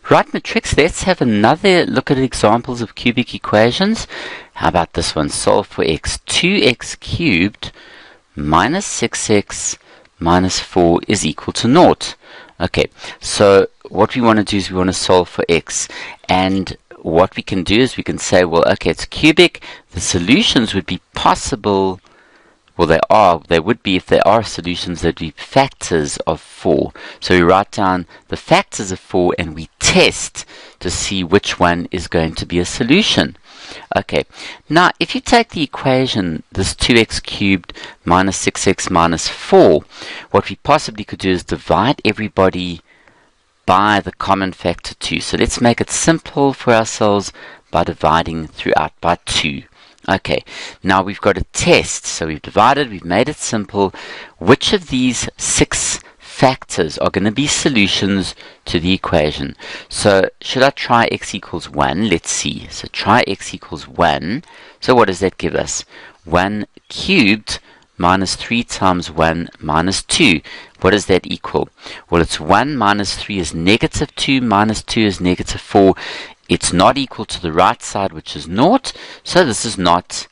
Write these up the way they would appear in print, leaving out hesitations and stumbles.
Right, matrix, let's have another look at examples of cubic equations. How about this one? Solve for x. 2x cubed minus 6x minus 4 is equal to 0. Okay, so what we want to do is we want to solve for x. And what we can do is we can say, well, okay, it's cubic. The solutions would be possible. Well, they would be, if there are solutions, they'd be factors of 4. So we write down the factors of 4 and we test to see which one is going to be a solution. Okay, now if you take the equation, this 2x cubed minus 6x minus 4, what we possibly could do is divide everybody by the common factor 2. So let's make it simple for ourselves by dividing throughout by 2. Okay, now we've got a test. So we've divided, we've made it simple. Which of these 6 factors are going to be solutions to the equation? So should I try x equals 1? Let's see. So try x equals 1. So what does that give us? 1 cubed minus 3 times 1 minus 2. What does that equal? Well, it's 1 minus 3 is negative 2 minus 2 is negative 4. It's not equal to the right side, which is 0, so this is not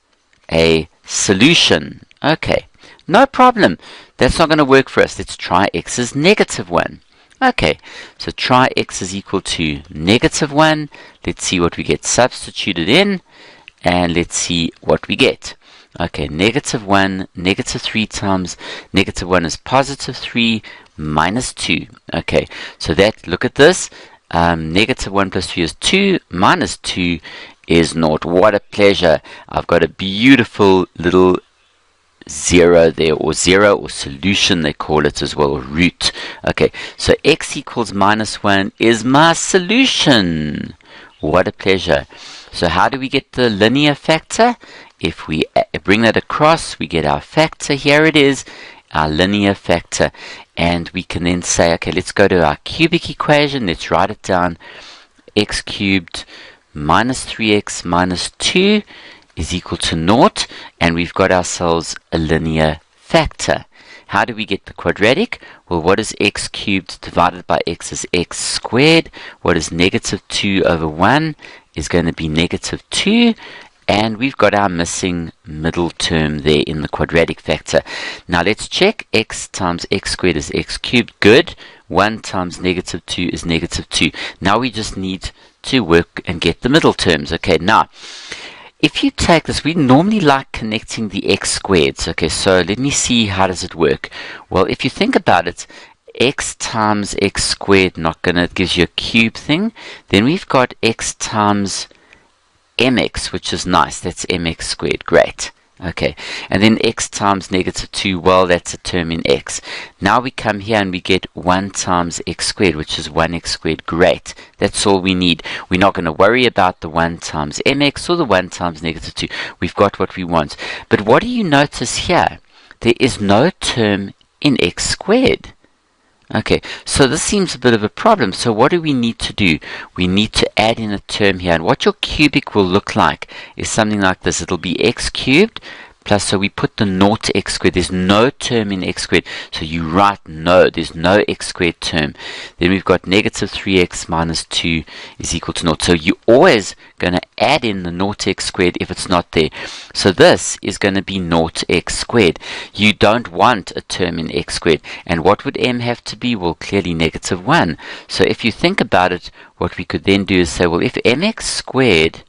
a solution. Okay, no problem. That's not going to work for us. Let's try x is negative 1. Okay, so try x is equal to negative 1. Let's see what we get substituted in, and let's see what we get. Okay, negative 1, negative 3 times negative 1 is positive 3 minus 2. Okay, so that, look at this. Negative 1 plus 3 is 2, minus 2 is 0. What a pleasure. I've got a beautiful little 0 there, or 0, or solution they call it as well, or root. Okay, so x equals minus 1 is my solution. What a pleasure. So how do we get the linear factor? If we bring that across, we get our factor. Here it is, our linear factor. And we can then say, okay, let's go to our cubic equation. Let's write it down. X cubed minus 3x minus 2 is equal to 0. And we've got ourselves a linear factor. How do we get the quadratic? Well, what is x cubed divided by x is x squared. What is negative 2 over 1 is going to be negative 2. And we've got our missing middle term there in the quadratic factor. Now let's check. X times x squared is x cubed. Good. 1 times negative 2 is negative 2. Now we just need to work and get the middle terms. Okay, now if you take this, we normally like connecting the x squareds. Okay, so let me see, how does it work? Well, if you think about it, x times x squared, not gonna, it gives you a cube thing. Then we've got x times mx, which is nice. That's mx squared. Great. Okay. And then x times negative 2, well, that's a term in x. Now we come here and we get 1 times x squared, which is 1x squared. Great. That's all we need. We're not going to worry about the 1 times mx or the 1 times negative 2. We've got what we want. But what do you notice here? There is no term in x squared. Okay, so this seems a bit of a problem. So what do we need to do? We need to add in a term here. And what your cubic will look like is something like this. It'll be x cubed plus, so we put the 0 to x squared. There's no term in x squared. So you write no. There's no x squared term. Then we've got negative 3x minus 2 is equal to 0. So you're always going to add in the 0x squared if it's not there. So this is going to be 0x squared. You don't want a term in x squared. And what would m have to be? Well, clearly negative 1. So if you think about it, what we could then do is say, well, if mx squared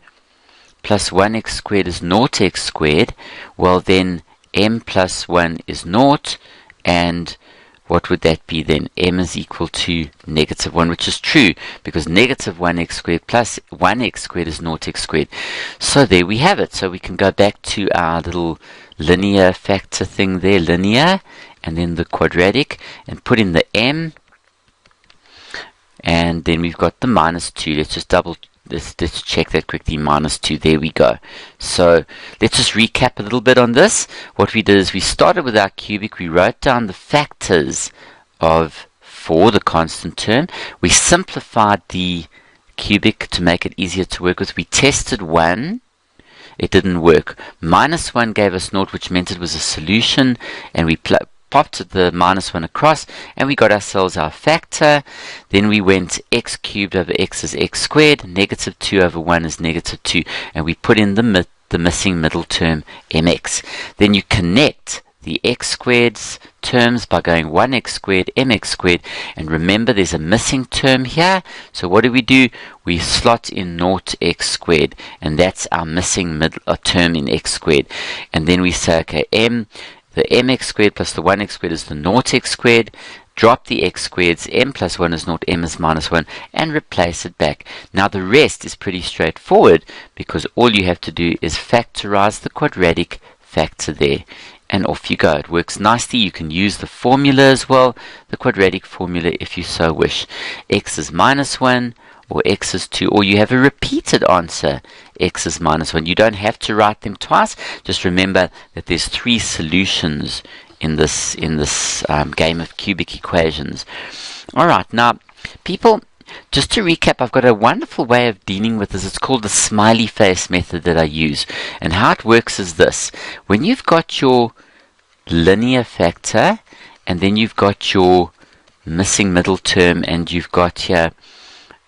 plus 1x squared is 0x squared, well then m plus 1 is 0, and what would that be then? M is equal to negative 1, which is true, because negative 1x squared plus 1x squared is 0x squared. So there we have it. So we can go back to our little linear factor thing there, linear, and then the quadratic, and put in the m, and then we've got the minus 2. Let's just let's check that quickly. Minus 2. There we go. So let's just recap a little bit on this. What we did is we started with our cubic. We wrote down the factors of 4, the constant term. We simplified the cubic to make it easier to work with. We tested 1. It didn't work. Minus 1 gave us 0, which meant it was a solution, and we popped the minus 1 across, and we got ourselves our factor. Then we went x cubed over x is x squared, negative 2 over 1 is negative 2, and we put in the missing middle term mx. Then you connect the x squareds terms by going 1x squared mx squared, and remember there's a missing term here, so what do? We slot in 0x squared, and that's our missing middle term in x squared. And then we say, okay, the mx squared plus the 1x squared is the 0x squared. Drop the x squareds, m plus 1 is 0, m is minus 1, and replace it back. Now the rest is pretty straightforward, because all you have to do is factorize the quadratic factor there, and off you go. It works nicely. You can use the formula as well, the quadratic formula, if you so wish. X is minus 1, or x is 2, or you have a repeated answer, x is minus 1. You don't have to write them twice. Just remember that there's 3 solutions in this game of cubic equations. Alright, now people, just to recap, I've got a wonderful way of dealing with this. It's called the smiley face method that I use. And how it works is this. When you've got your linear factor, and then you've got your missing middle term, and you've got here,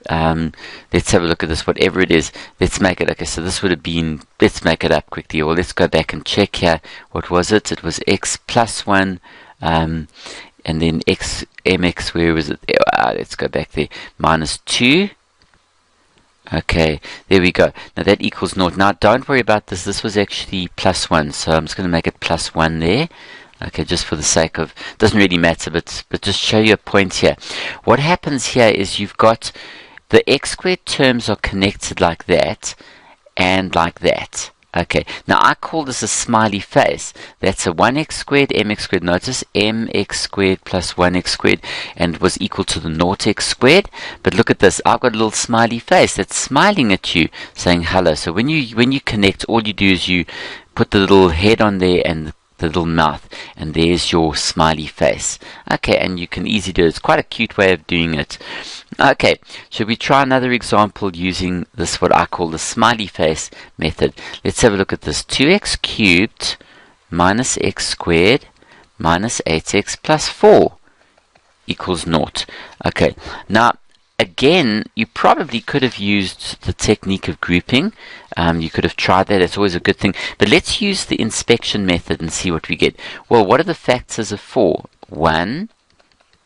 let's have a look at this, whatever it is. Let's make it, okay, so this would have been, let's make it up quickly, or let's go back and check here. What was it? It was x plus 1, and then mx, where was it? Let's go back there, minus 2. Okay, there we go. Now that equals 0. Now don't worry about this. This was actually plus 1, so I'm just going to make it plus 1 there. Okay, just for the sake of, doesn't really matter, but just show you a point here. What happens here is you've got the x squared terms are connected like that and like that. Okay, now I call this a smiley face. That's a 1x squared, mx squared. Notice mx squared plus 1x squared, and was equal to the 0x squared. But look at this. I've got a little smiley face that's smiling at you, saying hello. So when you connect, all you do is you put the little head on there and the little mouth, and there's your smiley face. Okay, and you can easily do it. It's quite a cute way of doing it. Okay, should we try another example using this, what I call the smiley face method? Let's have a look at this. 2x cubed minus x squared minus 8x plus 4 equals 0. Okay, now again, you probably could have used the technique of grouping. You could have tried that. It's always a good thing. But let's use the inspection method and see what we get. Well, what are the factors of 4? 1,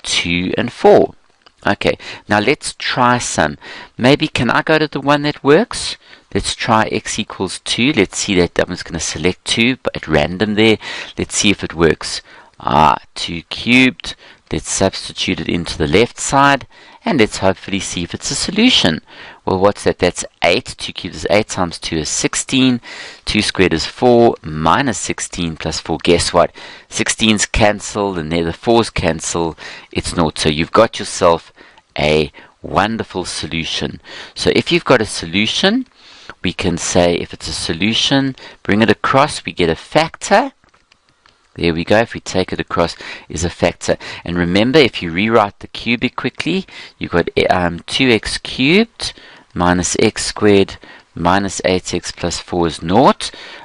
2, and 4. Okay, now let's try some. Maybe can I go to the one that works? Let's try x equals 2. Let's see that. I'm just going to select 2 at random there. Let's see if it works. 2 cubed. Let's substitute it into the left side, and let's hopefully see if it's a solution. Well, what's that? That's 8. 2 cubed is 8 times 2 is 16. 2 squared is 4 minus 16 plus 4. Guess what? 16's cancel, and there the 4's cancel. It's 0. So you've got yourself a wonderful solution. So if you've got a solution, we can say if it's a solution, bring it across, we get a factor. There we go. If we take it across, is a factor. And remember, if you rewrite the cubic quickly, you've got 2x cubed minus x squared minus 8x plus 4 is 0.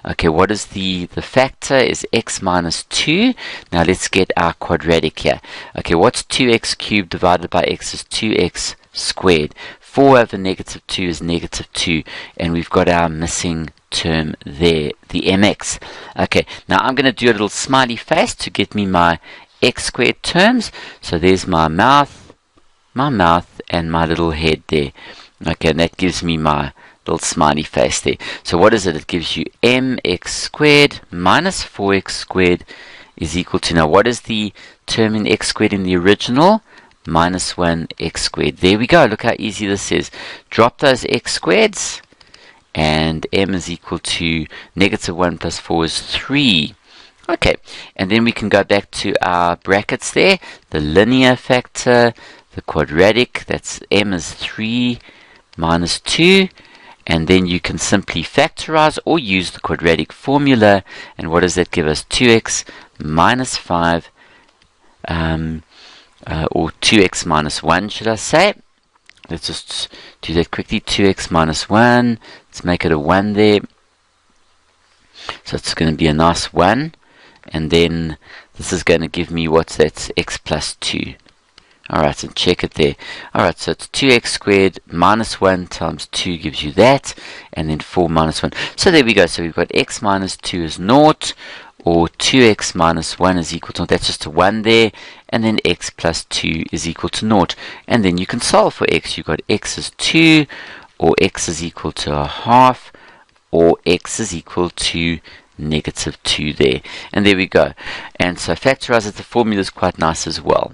Okay, what is the factor? Is x minus 2. Now let's get our quadratic here. Okay, what's 2x cubed divided by x is 2x squared. 4 over negative 2 is negative 2. And we've got our missing term there, the mx. Okay, now I'm going to do a little smiley face to get me my x squared terms. So there's my mouth, and my little head there. Okay, and that gives me my little smiley face there. So what is it? It gives you mx squared minus 4x squared is equal to, now what is the term in x squared in the original? Minus 1x squared. There we go. Look how easy this is. Drop those x squareds, and m is equal to negative 1 plus 4 is 3. Okay, and then we can go back to our brackets there. The linear factor, the quadratic, that's m is 3 minus 2. And then you can simply factorize or use the quadratic formula. And what does that give us? 2x minus 5, or 2x minus 1, should I say. Let's just do that quickly. 2x minus 1. Let's make it a 1 there. So it's going to be a nice 1. And then This is going to give me what's that? X plus 2. Alright, and check it there. Alright, so it's 2x squared minus 1 times 2 gives you that, and then 4 minus 1. So there we go. So we've got x minus 2 is 0, or 2x minus 1 is equal to 0. That's just a 1 there, and then x plus 2 is equal to 0. And then you can solve for x. You've got x is 2, or x is equal to a half, or x is equal to negative 2 there. And there we go. And so factorize it. The formula is quite nice as well.